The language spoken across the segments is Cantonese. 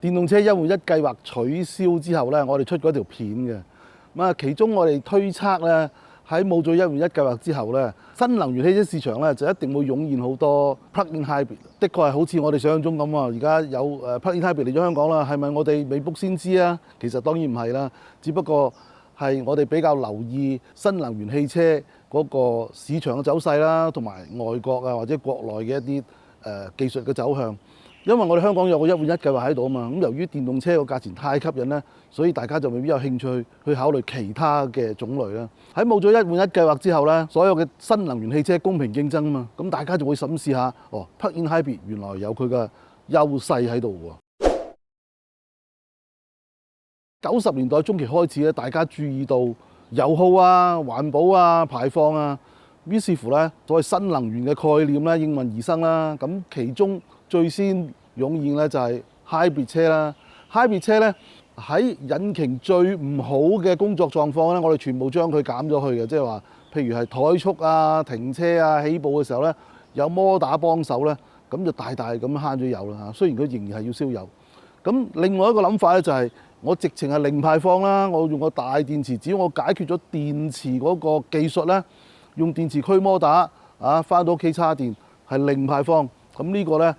電動車一換一計劃取消之後咧，我哋出過一條片嘅。其中我哋推測咧，喺冇咗一換一計劃之後咧，新能源汽車市場咧就一定會湧現好多 plug-in hybrid。的確係好似我哋想象中咁啊！而家有plug-in hybrid 嚟咗香港啦，係咪我哋未卜先知啊？其實當然唔係啦，只不過係我哋比較留意新能源汽車嗰個市場嘅走勢啦，同埋外國啊或者國內嘅一啲技術嘅走向。因為我哋香港有個一換一計劃喺度啊嘛，咁由於電動車個價錢太吸引咧，所以大家就未必有興趣去考慮其他嘅種類啦。喺冇咗一換一計劃之後咧，所有嘅新能源汽車公平競爭啊嘛，咁大家就會審視下，plug-in hybrid 原來有佢嘅優勢喺度喎。90年代中期開始咧，大家注意到油耗啊、環保啊、排放啊，於是乎咧，所謂新能源嘅概念咧應運而生啦。咁其中最先湧現咧就係 hybrid 車啦。hybrid 車咧喺引擎最唔好嘅工作狀況咧，我哋全部將佢減咗去嘅，即係話，譬如係怠速啊、停車啊、起步嘅時候咧，有摩打幫手咧，咁就大大咁慳咗油啦嚇。雖然佢仍然係要燒油。咁另外一個諗法咧就係，我直情係零排放啦，我用個大電池，只要我解決咗電池嗰個技術咧，用電池驅摩打返到屋企叉電係零排放。咁呢個咧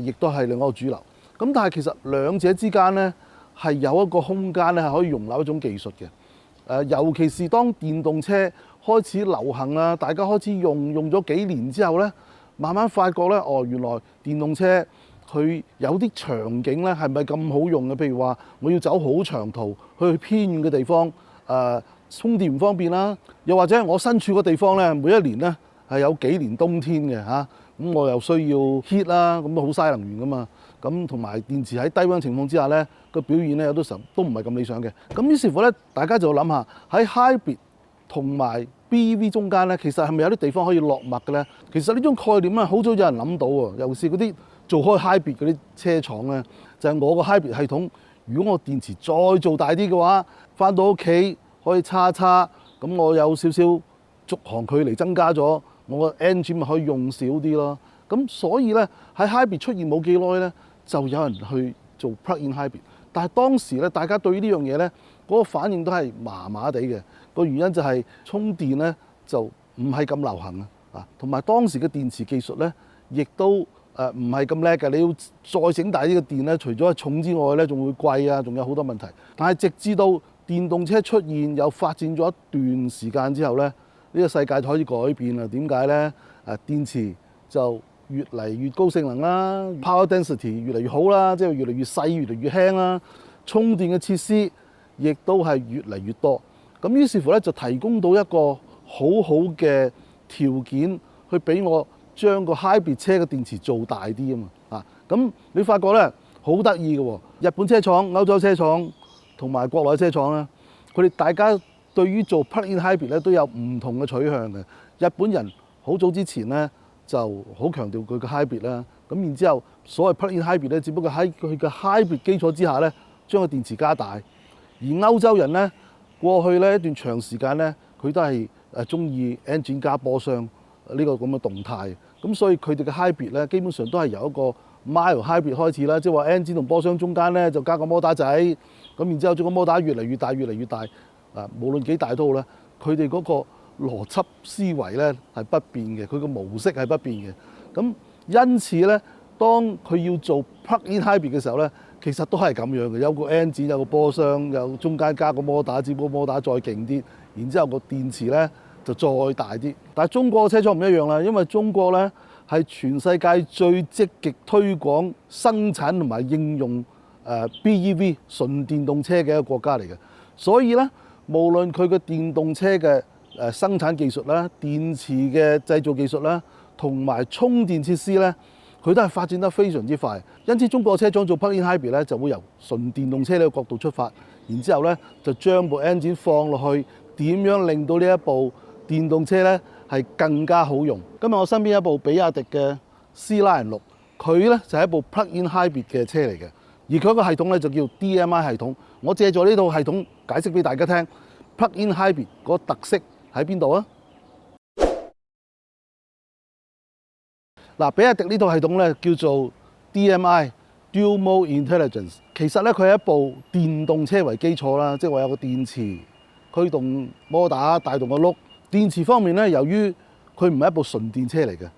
亦都係另外一個主流。咁但係其實兩者之間咧係有一個空間咧係可以容納一種技術嘅。尤其是當電動車開始流行啦，大家開始用咗幾年之後咧，慢慢發覺咧，原來電動車佢有啲場景咧係咪咁好用嘅？譬如話我要走好長途去偏遠嘅地方，充電唔方便啦。又或者我身處個地方咧，每一年咧係有幾年冬天嘅嚇。咁我又需要 heat 啦，咁都好嘥能源噶嘛。咁同埋電池喺低溫情況之下咧，個表現咧有啲時候都唔係咁理想嘅。咁於是乎咧，大家就諗下喺 hybrid 同埋 BEV 中間咧，其實係咪有啲地方可以落墨嘅咧？其實呢種概念咧，好早有人諗到喎。尤其是嗰啲做開 hybrid 嗰啲車廠咧，就係我個 hybrid 系統，如果我電池再做大啲嘅話，返到屋企可以叉，咁我有少少續航距離增加咗。我個 engine 咪可以用少啲咯，咁所以咧喺 hybrid 出現冇幾耐咧，就有人去做 plug-in hybrid。但係當時咧，大家對於呢樣嘢咧嗰個反應都係麻麻地嘅。個原因就係充電咧就唔係咁流行啊，同埋當時嘅電池技術咧亦都唔係咁叻嘅。你要再整大啲嘅電咧，除咗係重之外咧，仲會貴啊，仲有好多問題。但係直至到電動車出現有發展咗一段時間之後咧，呢個世界就開始改變啦。點解呢？電池就越嚟越高性能啦 ，power density 越嚟越好啦，即係越嚟越細、越嚟越輕啦。充電嘅設施亦都係越嚟越多。咁於是乎咧，就提供到一個好好嘅條件，去俾我將個 hybrid 車嘅電池做大啲啊嘛。咁你發覺咧好得意嘅喎，日本車廠、歐洲車廠同埋國內車廠咧，佢哋大家對於做 plug-in hybrid 咧都有唔同嘅取向嘅。日本人好早之前咧就好強調佢嘅 hybrid 啦，咁然之後所謂 plug-in hybrid 咧，只不過喺佢嘅 hybrid 基礎之下咧，將個電池加大。而歐洲人咧過去咧一段長時間咧，佢都係中意 engine 加波箱呢個咁嘅動態。咁所以佢哋嘅 hybrid 咧，基本上都係由一個 mild hybrid 開始啦，即係話 engine 同波箱中間咧就加個摩打仔，咁然之後將個摩打越嚟越大，越嚟越大。無論幾大都好咧，佢哋嗰個邏輯思維咧係不變嘅，佢個模式係不變嘅。咁因此咧，當佢要做 plug-in hybrid 嘅時候咧，其實都係咁樣嘅，有個 engine，有個波箱，有中間加個摩打，只不過摩打再勁啲，然之後個電池咧就再大啲。但係中國嘅車廠唔一樣啦，因為中國咧係全世界最積極推廣生產同埋應用BEV 純電動車嘅一個國家嚟嘅，所以咧，無論佢嘅電動車嘅生產技術啦、電池嘅製造技術啦，同埋充電設施咧，佢都係發展得非常之快。因此，中國車廠做 plug-in hybrid 咧，就會由純電動車呢個角度出發，然之後咧就將部 engine 放落去，點樣令到呢一部電動車咧係更加好用。今日我身邊一部比亞迪嘅 C-Line 6，佢咧就係一部 plug-in hybrid 嘅車嚟嘅，而佢個系統咧就叫 DMI 系統。我借助呢套系統解釋俾大家聽 plug-in hybrid 個特色喺邊度啊？嗱，比亞迪呢套系統咧叫做 DMI Dual Mode Intelligence。其實咧，佢係一部電動車為基礎啦，即係話有個電池驅動摩打帶動個轆。電池方面咧，由於佢唔係一部純電車嚟嘅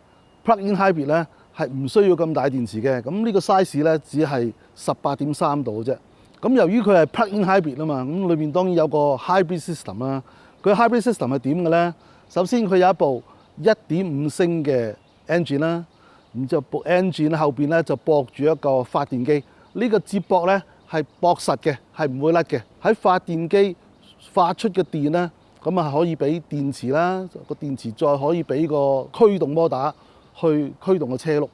，Plug-in Hybrid 咧係唔需要咁大電池嘅。咁呢個 size 咧只係18.3度嘅啫。咁由於佢係 Plug-in Hybrid 啊嘛，咁裏面當然有個 Hybrid System 啦。佢 Hybrid System 係點嘅咧？首先佢有一部1.5升嘅 engine 啦，然之後部 engine 後邊咧就駁住一個發電機。呢個接駁咧係駁實嘅，係唔會甩嘅。喺發電機發出嘅電咧，咁啊可以俾電池啦，個電池再可以俾個驅動摩打去驅動個車轆。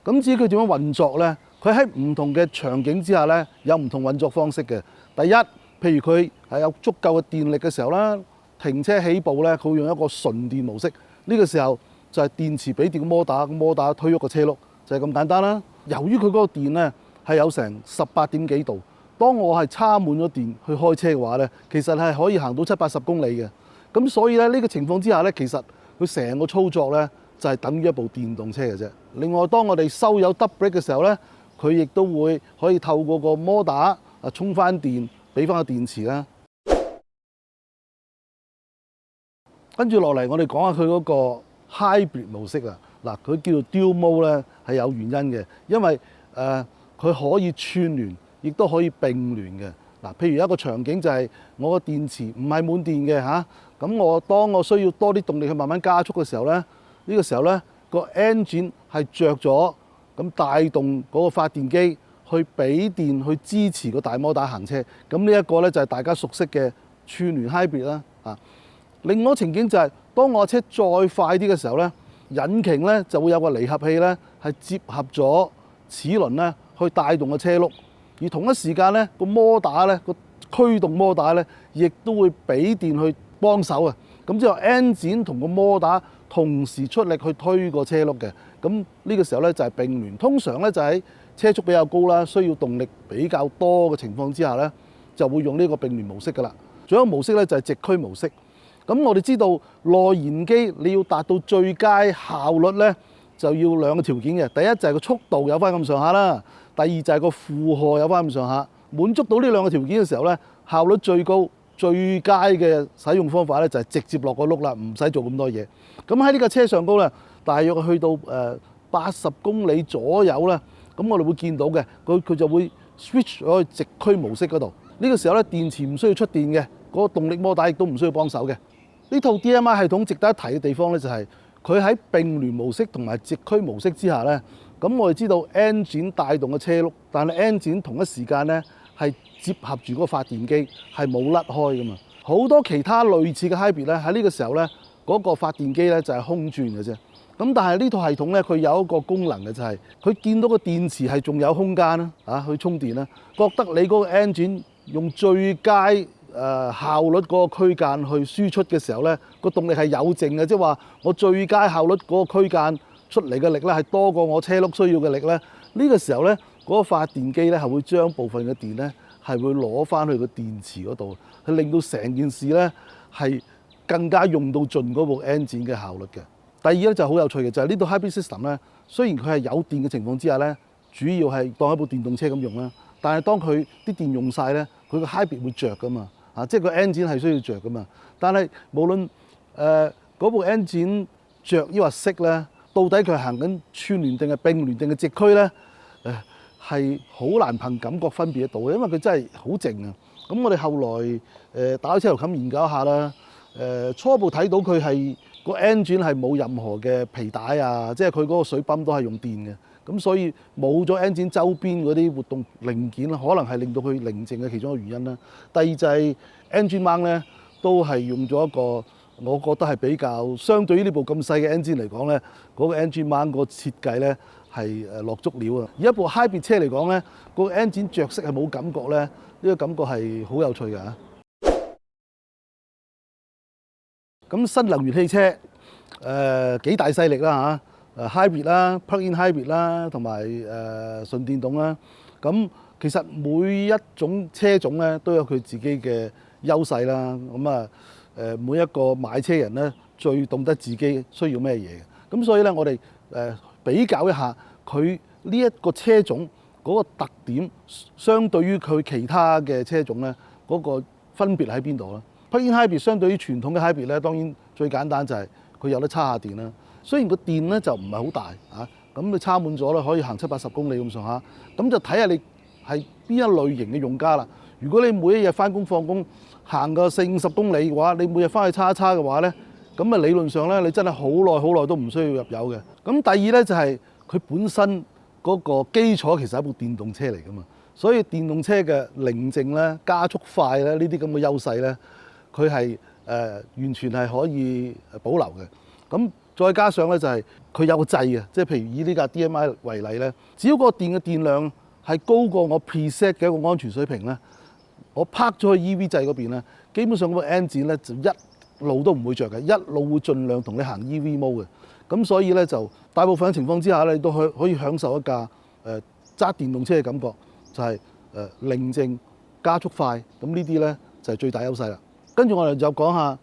咁至於佢點樣運作咧？佢喺唔同嘅場景之下咧，有唔同運作方式嘅。第一，譬如佢係有足夠嘅電力嘅時候啦，停車起步咧，佢會用一個純電模式。呢個時候就係電池俾電個摩打，摩打推喐個車轆，就係咁簡單啦。由於佢嗰個電咧係有成18點幾度，當我係插滿咗電去開車嘅話咧，其實係可以行到70-80公里嘅。咁所以咧呢個情況之下咧，其實佢成個操作咧就係等於一部電動車嘅啫。另外，當我哋收油 double brake 嘅時候咧，佢亦都會可以透過個摩打充翻電，俾翻個電池啦。跟住落嚟，我哋講下佢嗰個 hybrid 模式啦。嗱，佢叫做 dual mode 咧，係有原因嘅，因為佢可以串聯，亦都可以並聯嘅。嗱，譬如一個場景就係我個電池唔係滿電嘅嚇，咁當我需要多啲動力去慢慢加速嘅時候咧，呢個時候咧個 engine 係着咗，咁帶動嗰個發電機去俾電去支持個大摩打行車。咁呢一個咧就係大家熟悉嘅串聯 hybrid 啦。另外一個情景就係當我車再快啲嘅時候咧，引擎咧就會有個離合器咧係接合咗齒輪咧去帶動個車轆，而同一時間咧個摩打咧個驅動摩打咧亦都會俾電去幫手啊。咁之後 engine 同個摩打同時出力去推個車轆嘅。咁呢個時候咧就係並聯。通常咧就喺車速比較高啦，需要動力比較多嘅情況之下咧，就會用呢個並聯模式噶啦。仲有一個模式咧就係直驅模式。咁我哋知道內燃機你要達到最佳效率咧，就要兩個條件嘅。第一就係個速度有翻咁上下啦，第二就係個負荷有翻咁上下。滿足到呢兩個條件嘅時候咧，效率最高、最佳嘅使用方法咧就係直接落個轆啦，唔使做咁多嘢。咁喺呢架車上高咧，大約去到80公里左右咧，咁我哋會見到嘅，佢就會 switch 咗去直驅模式嗰度。呢個時候咧，電池唔需要出電嘅，嗰個動力摩打亦都唔需要幫手嘅。呢套 DMI 系統值得一提嘅地方咧，就係佢喺並聯模式同埋直驅模式之下咧，咁我哋知道 engine 帶動嘅車轆，但係 engine 同一時間咧係接合住嗰個發電機，係冇甩開噶嘛。好多其他類似嘅 hybrid 咧，喺呢個時候咧，嗰個發電機咧就係空轉嘅啫。咁但係呢套系統咧，佢有一個功能嘅就係佢見到個電池係仲有空間啦，去充電啦，覺得你嗰個 engine 用最佳效率嗰個區間去輸出嘅時候咧，個動力係有剩嘅，即係話我最佳效率嗰個區間出嚟嘅力咧係多過我車轆需要嘅力咧。呢個時候咧，嗰個發電機咧係會將部分嘅電咧係會攞翻去個電池嗰度，係令到成件事咧係更加用到盡嗰部 engine 嘅效率嘅。第二咧就好有趣嘅就係呢度 hybrid system 咧，雖然佢係有電嘅情況之下咧，主要係當一部電動車咁用啦，但係當佢啲電用晒咧，佢個 hybrid 會着噶嘛。即係個 engine 係需要着噶嘛，但係無論嗰部 engine 着抑或熄咧，到底佢行緊串聯定係並聯定係直驅咧，係好難憑感覺分別得到嘅，因為佢真係好靜啊。咁我哋後來打開車頭冚研究一下啦，初步睇到佢係個 engine 係冇任何嘅皮帶啊，即係佢嗰個水泵都係用電嘅。咁所以冇咗 engine 周邊嗰啲活動零件，可能係令到佢寧靜嘅其中一個原因啦。第二就係 engine mount 咧，都係用咗一個我覺得係比較相對於呢部咁細嘅 engine 嚟講咧，嗰個 engine mount 個設計咧係落足料啊。而一部 hybrid 車嚟講咧，個 engine 着色係冇感覺咧，呢個感覺係好有趣嘅嚇。咁新能源汽車幾大勢力啦嚇，hybrid 啦、plug-in hybrid 啦，同埋純電動啦。咁其實每一種車種咧都有佢自己嘅優勢啦。咁每一個買車人咧最懂得自己需要咩嘢嘅。咁所以咧，我哋比較一下佢呢一個車種嗰個特點相對於佢其他嘅車種咧，嗰個分別喺邊度咧？Plug-in hybrid 相對於傳統嘅 hybrid 咧，當然最簡單就係佢有得叉下電啦。雖然個電咧就唔係好大啊，咁你叉滿咗咧可以行70-80公里咁上下，咁就睇下你係邊一類型嘅用家啦。如果你每一日翻工放工行個40-50公里嘅話，你每日翻去叉一叉嘅話咧，咁啊理論上咧你真係好耐都唔需要入油嘅。咁第二咧就係佢本身嗰個基礎其實係一部電動車嚟㗎嘛，所以電動車嘅寧靜咧、加速快咧呢啲咁嘅優勢咧，佢係完全係可以保留嘅。咁再加上咧就係佢有個掣嘅，即係譬如以呢架 DMI 為例咧，只要個電嘅電量係高過我 preset 嘅一個安全水平咧，我拍咗去 EV 掣嗰邊咧，基本上嗰個 engine 咧就一路都唔會着嘅，一路會盡量同你行 EV mode 嘅。咁所以咧就大部分嘅情況之下咧，你都可以享受一架揸電動車嘅感覺，就係寧靜、加速快。咁呢啲咧就係最大優勢啦。跟住我哋就講下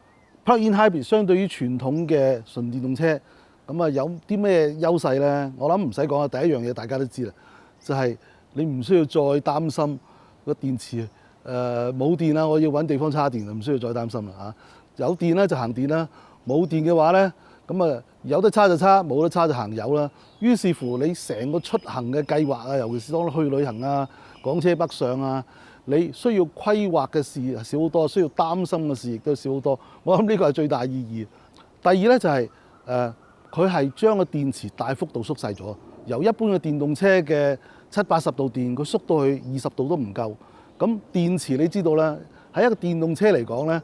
Plug-in hybrid 相對於傳統嘅純電動車，咁啊有啲咩優勢咧？我諗唔使講啦，第一樣嘢大家都知啦，就係你唔需要再擔心個電池冇電啦，我要揾地方叉電，唔需要再擔心啦嚇。有電咧就行電啦，冇電嘅話咧，咁啊有得叉就叉，冇得叉就行油啦。於是乎你成個出行嘅計劃啊，尤其是當去旅行啊、港車北上啊，你需要規劃嘅事少好多，需要擔心嘅事亦都少好多。我諗呢個係最大意義。第二咧就係佢係將個電池大幅度縮細咗，由一般嘅電動車嘅70-80度電，佢縮到去20度都唔夠。咁電池你知道啦，喺一個電動車嚟講咧，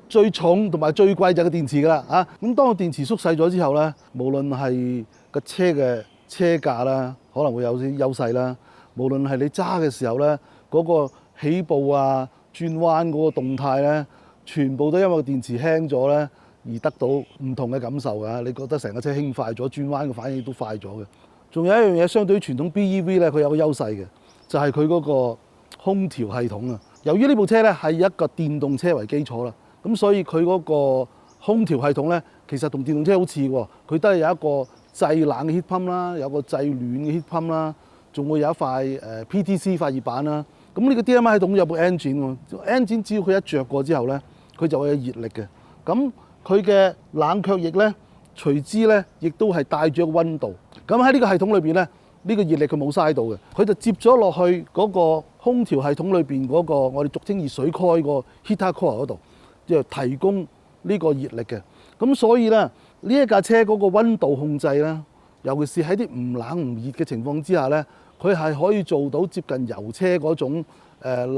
最重同埋最貴就係個電池㗎啦嚇。咁當個電池縮細咗之後咧，無論係個車嘅車價啦，可能會有啲優勢啦。無論係你揸嘅時候咧，嗰個起步啊、轉彎嗰個動態咧，全部都因為個電池輕咗咧而得到唔同嘅感受㗎。你覺得成個車輕快咗，轉彎嘅反應都快咗嘅。仲有一樣嘢，相對於傳統 BEV 咧，佢有個優勢嘅，就係佢嗰個空調系統啊。由於呢部車咧係一個電動車為基礎啦，咁所以佢嗰個空調系統咧，其實同電動車好似喎，佢都係有一個製冷嘅 heat pump 啦，有個製暖嘅 heat pump 啦，仲會有一塊PTC 發熱板啦。咁呢個 DMI 系統有部 engine 喎，engine 只要佢一着過之後咧，佢就會有熱力嘅。咁佢嘅冷卻液咧，隨之咧亦都係帶住一個溫度。咁喺呢個系統裏邊咧，呢個熱力佢冇嘥到嘅，佢就接咗落去嗰個空調系統裏邊嗰個我哋俗稱熱水蓋個 heater core 嗰度，即係提供呢個熱力嘅。咁所以咧，呢一架車嗰個溫度控制咧，尤其是喺啲唔冷唔熱嘅情況之下咧，佢係可以做到接近油車嗰種冷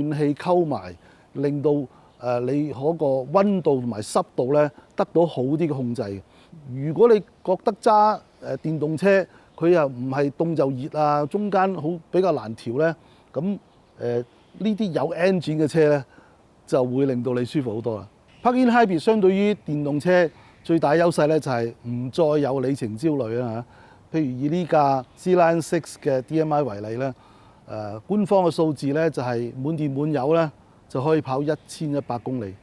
暖氣溝埋，令到你嗰個溫度同埋濕度咧得到好啲嘅控制嘅。如果你覺得揸電動車佢又唔係凍就熱啊，中間比較難調咧，咁呢啲有 engine 嘅車咧就會令到你舒服好多啦。Plug-in hybrid 相對於電動車最大優勢咧就係唔再有里程焦慮啦嚇。譬如以呢架 C-Line 6嘅 DMI 為例咧，官方嘅數字咧就係滿電滿油咧就可以跑1100公里。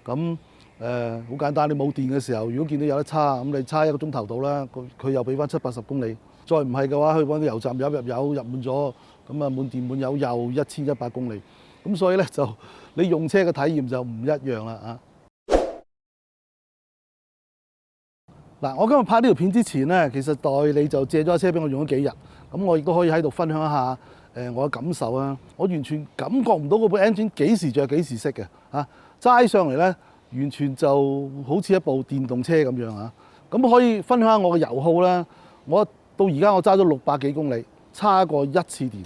咁好簡單，你冇電嘅時候，如果見到有得叉，咁你叉1個鐘頭到啦，佢又俾翻70-80公里。再唔係嘅話，去揾個油站入油入滿咗，咁啊滿電滿油又1100公里。咁所以咧就你用車嘅體驗就唔一樣啦啊！嗱，我今日拍呢條片之前咧，其實代理就借咗架車俾我用咗幾日，咁我亦都可以喺度分享一下我嘅感受啊！我完全感覺唔到嗰部 engine 幾時着幾時熄嘅嚇，齋上嚟咧完全就好似一部電動車咁樣啊！咁可以分享下我嘅油耗啦。我到而家我揸咗600幾公里，叉過1次電。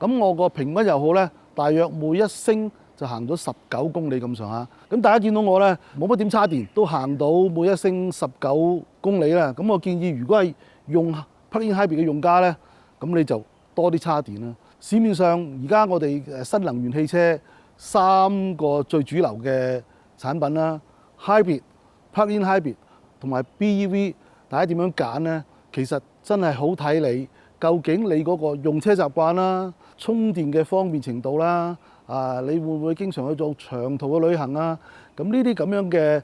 咁我個平均油耗咧，大約每一升就行咗19公里咁上下。咁大家見到我咧冇乜點叉電，都行到每一升19公里啦。咁我建議如果係用 Plug-in hybrid 嘅用家咧，咁你就多啲叉電啦。市面上而家我哋新能源汽車3個最主流嘅產品啦 ，Hybrid、Plug-in hybrid 同埋 BEV， 大家點樣揀咧？其實真係好睇你究竟你嗰個用車習慣啦、充電嘅方便程度啦，你會唔會經常去做長途嘅旅行啊？咁呢啲咁樣嘅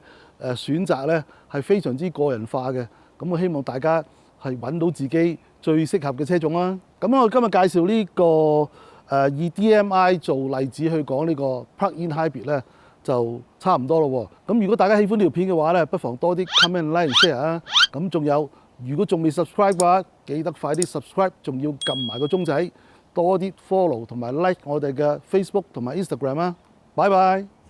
選擇咧係非常之個人化嘅。咁我希望大家係揾到自己最適合嘅車種啦。咁我今日介紹呢個以 DMI 做例子去講呢個 Plug-in Hybrid 咧，就差唔多咯喎。咁如果大家喜歡呢條片嘅話咧，不妨多啲 comment、like、share 啊。咁仲有，如果仲未 subscribe 嘅話，記得快啲 subscribe，仲要撳埋個鐘仔，多啲 follow 同埋 like 我哋嘅 Facebook 同埋 Instagram 啊。拜拜。